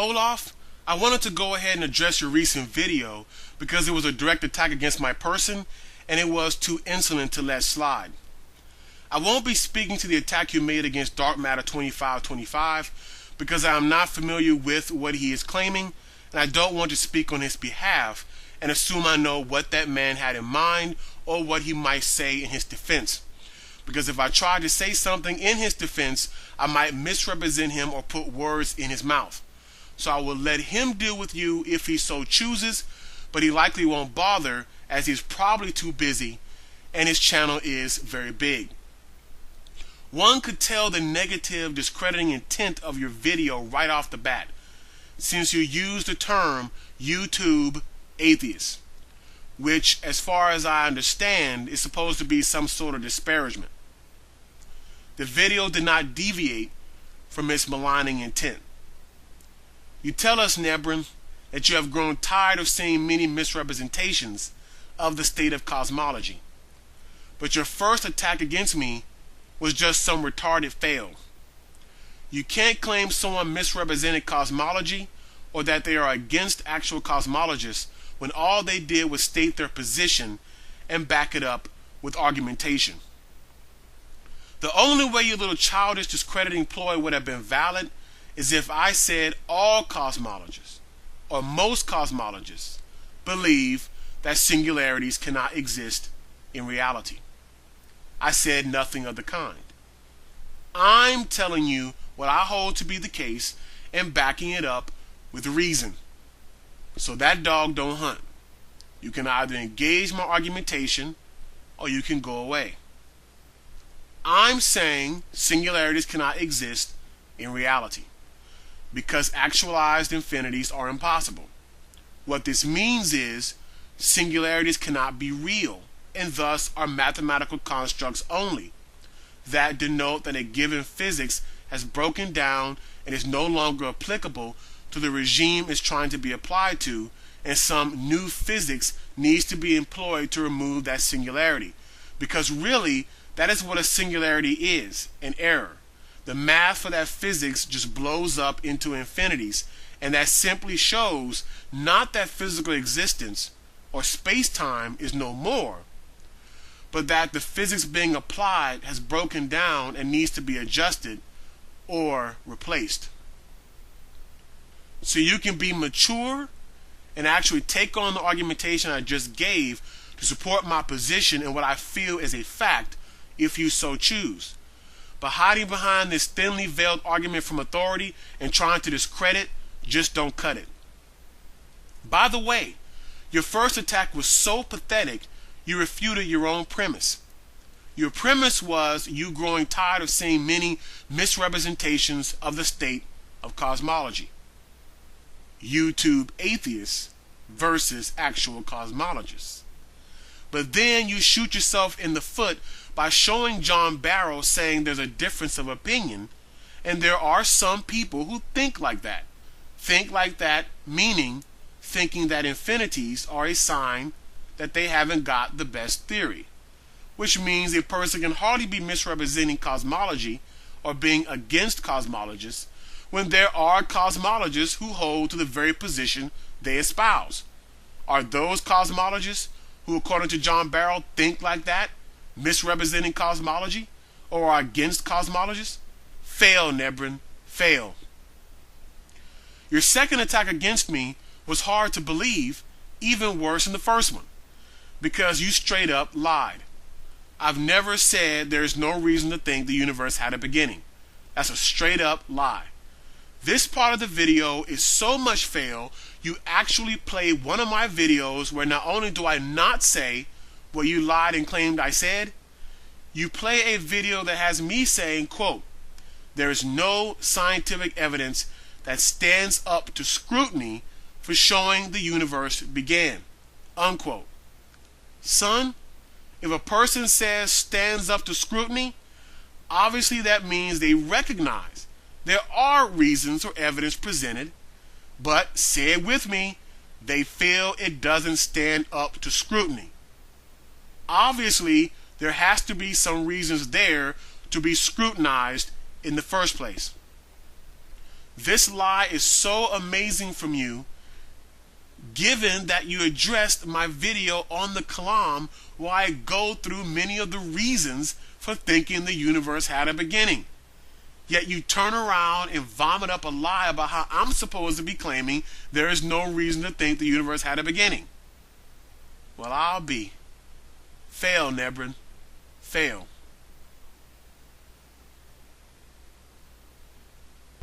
Olof, I wanted to go ahead and address your recent video because it was a direct attack against my person and it was too insolent to let slide. I won't be speaking to the attack you made against Dark Matter 2525 because I am not familiar with what he is claiming and I don't want to speak on his behalf and assume I know what that man had in mind or what he might say in his defense. Because if I try to say something in his defense, I might misrepresent him or put words in his mouth. So I will let him deal with you if he so chooses, but he likely won't bother as he's probably too busy and his channel is very big. One could tell the negative, discrediting intent of your video right off the bat, since you use the term YouTube Atheists, which, as far as I understand, is supposed to be some sort of disparagement. The video did not deviate from its maligning intent. You tell us, Nebrin, that you have grown tired of seeing many misrepresentations of the state of cosmology. But your first attack against me was just some retarded fail. You can't claim someone misrepresented cosmology or that they are against actual cosmologists when all they did was state their position and back it up with argumentation. The only way your little childish discrediting ploy would have been valid is if I said all cosmologists, or most cosmologists, believe that singularities cannot exist in reality. I said nothing of the kind. I'm telling you what I hold to be the case and backing it up with reason. So that dog don't hunt. You can either engage my argumentation or you can go away. I'm saying singularities cannot exist in reality because actualized infinities are impossible. What this means is singularities cannot be real and thus are mathematical constructs only that denote that a given physics has broken down and is no longer applicable to the regime it's trying to be applied to, and some new physics needs to be employed to remove that singularity. Because really, that is what a singularity is, an error. The math for that physics just blows up into infinities, and that simply shows not that physical existence or space-time is no more, but that the physics being applied has broken down and needs to be adjusted or replaced. So you can be mature and actually take on the argumentation I just gave to support my position and what I feel is a fact if you so choose. But hiding behind this thinly veiled argument from authority and trying to discredit just don't cut it. By the way, your first attack was so pathetic you refuted your own premise. Your premise was you growing tired of seeing many misrepresentations of the state of cosmology. YouTube Atheists versus Actual Cosmologists. But then you shoot yourself in the foot by showing John Barrow saying there's a difference of opinion, and there are some people who think like that. Think like that meaning thinking that infinities are a sign that they haven't got the best theory, which means a person can hardly be misrepresenting cosmology or being against cosmologists when there are cosmologists who hold to the very position they espouse. Are those cosmologists who, according to John Barrow, think like that, misrepresenting cosmology, or are against cosmologists? Fail, Nebrin, fail. Your second attack against me was hard to believe, even worse than the first one, because you straight up lied. I've never said there is no reason to think the universe had a beginning. That's a straight up lie. This part of the video is so much fail, you actually play one of my videos where not only do I not say what you lied and claimed I said, you play a video that has me saying, quote, "There is no scientific evidence that stands up to scrutiny for showing the universe began," unquote. Son, if a person says stands up to scrutiny, obviously that means they recognize there are reasons or evidence presented, but say it with me, they feel it doesn't stand up to scrutiny. Obviously, there has to be some reasons there to be scrutinized in the first place. This lie is so amazing from you, given that you addressed my video on the Kalam, where I go through many of the reasons for thinking the universe had a beginning. Yet you turn around and vomit up a lie about how I'm supposed to be claiming there is no reason to think the universe had a beginning. Well, I'll be. Fail, Nebrin. Fail.